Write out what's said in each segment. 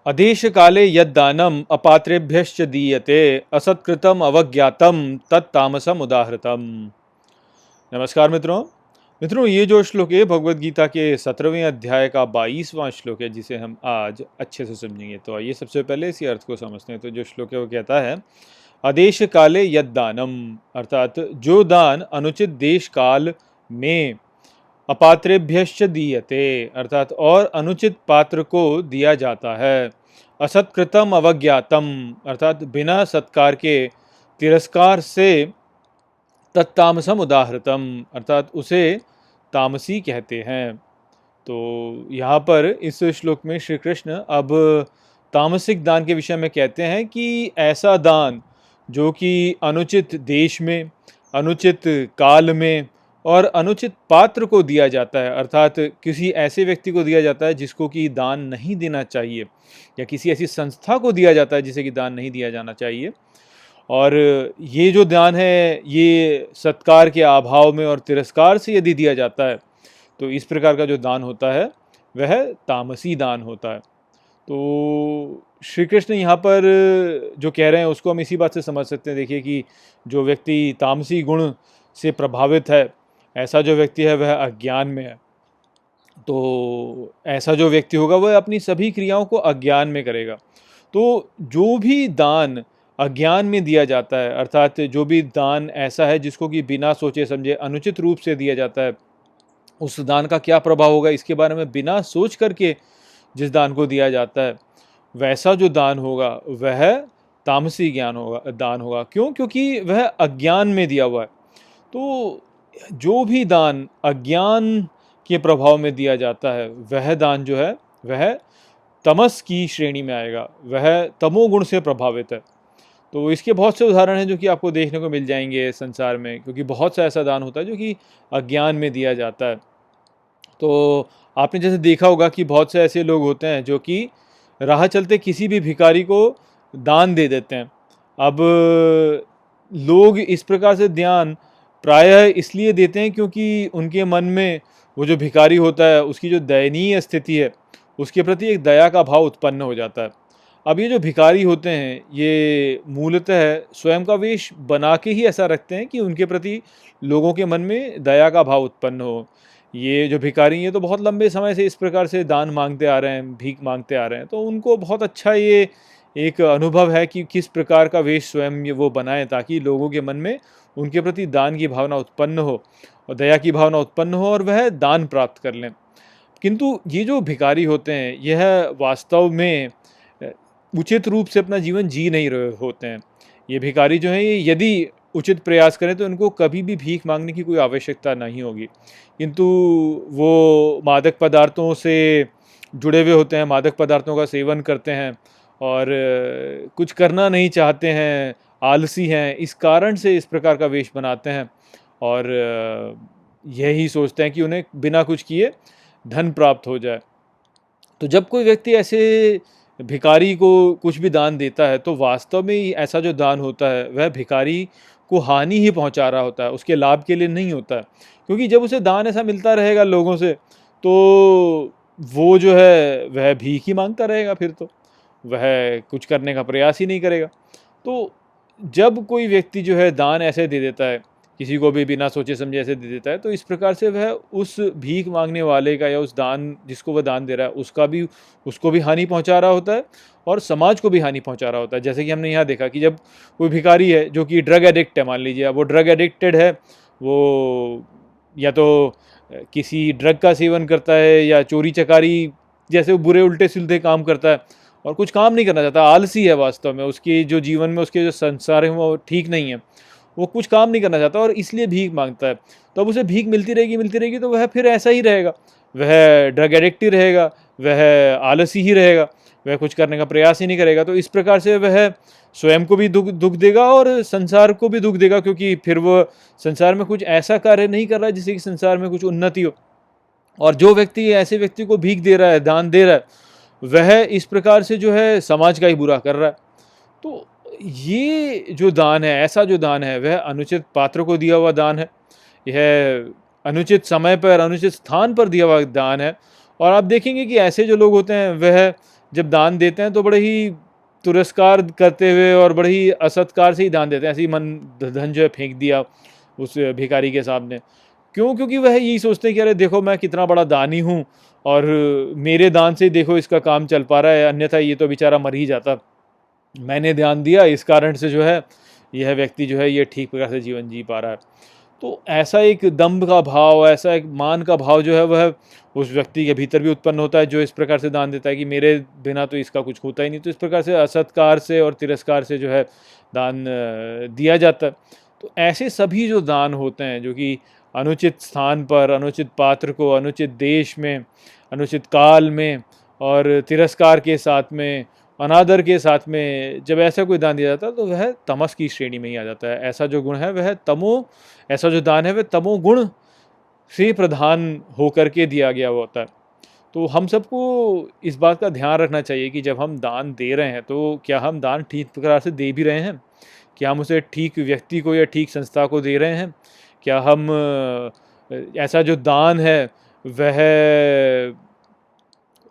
अदेश काले यद्दानम अपात्रेभ्यश्च दीयते असत्कृतम अवज्ञातम तत्तामसम उदाहृतम। नमस्कार मित्रों। ये जो श्लोक है भगवद गीता के 17वें अध्याय का 22वां श्लोक है, जिसे हम आज अच्छे से समझेंगे। तो आइए सबसे पहले इसी अर्थ को समझते हैं। तो जो श्लोक है वो कहता है, अदेश काले यद्दानम, अर्थात जो दान अनुचित देश काल में अपात्रेभ्यश्च दीयते, अर्थात और अनुचित पात्र को दिया जाता है। असत्कृतम अवज्ञातम, अर्थात बिना सत्कार के, तिरस्कार से, तत्तामसम उदाहृतम, अर्थात उसे तामसी कहते हैं। तो यहाँ पर इस श्लोक में श्री कृष्ण अब तामसिक दान के विषय में कहते हैं कि ऐसा दान जो कि अनुचित देश में, अनुचित काल में और अनुचित पात्र को दिया जाता है, अर्थात किसी ऐसे व्यक्ति को दिया जाता है जिसको कि दान नहीं देना चाहिए, या किसी ऐसी संस्था को दिया जाता है जिसे कि दान नहीं दिया जाना चाहिए। और ये जो दान है ये सत्कार के अभाव में और तिरस्कार से यदि दिया जाता है तो इस प्रकार का जो दान होता है वह तामसी दान होता है। तो श्री कृष्ण यहाँ पर जो कह रहे हैं उसको हम इसी बात से समझ सकते हैं। देखिए कि जो व्यक्ति तामसी गुण से प्रभावित है, ऐसा जो व्यक्ति है वह अज्ञान में है। तो ऐसा जो व्यक्ति होगा वह अपनी सभी क्रियाओं को अज्ञान में करेगा। तो जो भी दान अज्ञान में दिया जाता है, अर्थात जो भी दान ऐसा है जिसको कि बिना सोचे समझे अनुचित रूप से दिया जाता है, उस दान का क्या प्रभाव होगा इसके बारे में बिना सोच करके जिस दान को दिया जाता है, वैसा जो दान होगा वह तामसी दान होगा। क्यों? क्योंकि वह अज्ञान में दिया हुआ है। तो जो भी दान अज्ञान के प्रभाव में दिया जाता है वह दान जो है वह तमस की श्रेणी में आएगा, वह तमोगुण से प्रभावित है। तो इसके बहुत से उदाहरण हैं जो कि आपको देखने को मिल जाएंगे संसार में, क्योंकि बहुत सा ऐसा दान होता है जो कि अज्ञान में दिया जाता है। तो आपने जैसे देखा होगा कि बहुत से ऐसे लोग होते हैं जो कि राह चलते किसी भी भिखारी को दान दे देते हैं। अब लोग इस प्रकार से दान प्रायः इसलिए देते हैं क्योंकि उनके मन में वो जो भिखारी होता है उसकी जो दयनीय स्थिति है उसके प्रति एक दया का भाव उत्पन्न हो जाता है। अब ये जो भिखारी होते हैं ये मूलतः स्वयं का वेश बना के ही ऐसा रखते हैं कि उनके प्रति लोगों के मन में दया का भाव उत्पन्न हो। ये जो भिखारी हैं तो बहुत लंबे समय से इस प्रकार से दान मांगते आ रहे हैं, भीख मांगते आ रहे हैं। तो उनको बहुत अच्छा ये एक अनुभव है कि किस प्रकार का वेश स्वयं ये वो बनाएं ताकि लोगों के मन में उनके प्रति दान की भावना उत्पन्न हो और दया की भावना उत्पन्न हो और वह दान प्राप्त कर लें। किंतु ये जो भिखारी होते हैं यह वास्तव में उचित रूप से अपना जीवन जी नहीं रहे होते हैं। ये भिखारी जो हैं ये यदि उचित प्रयास करें तो इनको कभी भी भीख मांगने की कोई आवश्यकता नहीं होगी, किंतु वो मादक पदार्थों से जुड़े हुए होते हैं, मादक पदार्थों का सेवन करते हैं और कुछ करना नहीं चाहते हैं, आलसी हैं। इस कारण से इस प्रकार का वेश बनाते हैं और यही सोचते हैं कि उन्हें बिना कुछ किए धन प्राप्त हो जाए। तो जब कोई व्यक्ति ऐसे भिखारी को कुछ भी दान देता है तो वास्तव में ऐसा जो दान होता है वह भिखारी को हानि ही पहुंचा रहा होता है, उसके लाभ के लिए नहीं होता है। क्योंकि जब उसे दान ऐसा मिलता रहेगा लोगों से तो वो जो है वह भीख ही मांगता रहेगा, फिर तो वह कुछ करने का प्रयास ही नहीं करेगा। तो जब कोई व्यक्ति जो है दान ऐसे दे देता है, किसी को भी बिना सोचे समझे ऐसे दे देता है, तो इस प्रकार से वह उस भीख मांगने वाले का या उस दान जिसको वह दान दे रहा है उसको भी हानि पहुंचा रहा होता है और समाज को भी हानि पहुंचा रहा होता है। जैसे कि हमने यहाँ देखा कि जब कोई भिखारी है जो कि ड्रग एडिक्ट है, मान लीजिए अब वो ड्रग एडिक्टेड है, वो या तो किसी ड्रग का सेवन करता है या चोरी चकारी जैसे वो बुरे उल्टे सीधे काम करता है और कुछ काम नहीं करना चाहता, आलसी है, वास्तव में उसकी जो जीवन में उसके जो संसार है वो ठीक नहीं है, वो कुछ काम नहीं करना चाहता और इसलिए भीख मांगता है। तो अब उसे भीख मिलती रहेगी तो वह फिर ऐसा ही रहेगा, वह ड्रग एडिक्ट ही रहेगा, वह आलसी ही रहेगा, वह कुछ करने का प्रयास ही नहीं करेगा। तो इस प्रकार से वह स्वयं को भी दुख देगा और संसार को भी दुख देगा, क्योंकि फिर वह संसार में कुछ ऐसा कार्य नहीं कर रहा है जिससे कि संसार में कुछ उन्नति हो। और जो व्यक्ति ऐसे व्यक्ति को भीख दे रहा है, दान दे रहा है, वह इस प्रकार से जो है समाज का ही बुरा कर रहा है। तो ये जो दान है, ऐसा जो दान है वह अनुचित पात्र को दिया हुआ दान है, यह अनुचित समय पर अनुचित स्थान पर दिया हुआ दान है। और आप देखेंगे कि ऐसे जो लोग होते हैं वह जब दान देते हैं तो बड़े ही तिरस्कार करते हुए और बड़े ही असत्कार से ही दान देते हैं, ऐसे ही मन धन जो है फेंक दिया उस भिखारी के सामने। क्यों? क्योंकि वह यही सोचते हैं कि अरे देखो मैं कितना बड़ा दानी हूँ और मेरे दान से देखो इसका काम चल पा रहा है, अन्यथा ये तो बेचारा मर ही जाता। मैंने ध्यान दिया, इस कारण से जो है यह व्यक्ति जो है ये ठीक प्रकार से जीवन जी पा रहा है। तो ऐसा एक दंभ का भाव, ऐसा एक मान का भाव जो है वह उस व्यक्ति के भीतर भी उत्पन्न होता है, जो इस प्रकार से दान देता है कि मेरे बिना तो इसका कुछ होता ही नहीं। तो इस प्रकार से असत्कार से और तिरस्कार से जो है दान दिया जाता है। तो ऐसे सभी जो दान होते हैं जो कि अनुचित स्थान पर, अनुचित पात्र को, अनुचित देश में, अनुचित काल में और तिरस्कार के साथ में, अनादर के साथ में जब ऐसा कोई दान दिया जाता है तो वह तमस की श्रेणी में ही आ जाता है। ऐसा जो गुण है वह ऐसा जो दान है वह तमो गुण से प्रधान होकर के दिया गया हुआ होता है। तो हम सबको इस बात का ध्यान रखना चाहिए कि जब हम दान दे रहे हैं तो क्या हम दान ठीक प्रकार से दे भी रहे हैं? क्या हम उसे ठीक व्यक्ति को या ठीक संस्था को दे रहे हैं? क्या हम ऐसा जो दान है वह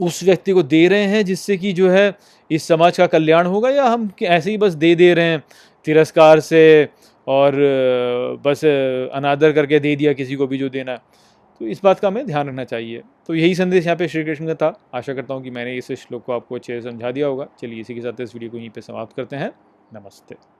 उस व्यक्ति को दे रहे हैं जिससे कि जो है इस समाज का कल्याण होगा, या हम ऐसे ही बस दे रहे हैं तिरस्कार से और बस अनादर करके दे दिया किसी को भी जो देना है? तो इस बात का हमें ध्यान रखना चाहिए। तो यही संदेश यहाँ पे श्री कृष्ण का था। आशा करता हूँ कि मैंने इस श्लोक को आपको अच्छे से समझा दिया होगा। चलिए इसी के साथ इस वीडियो को यहीं पे समाप्त करते हैं। नमस्ते।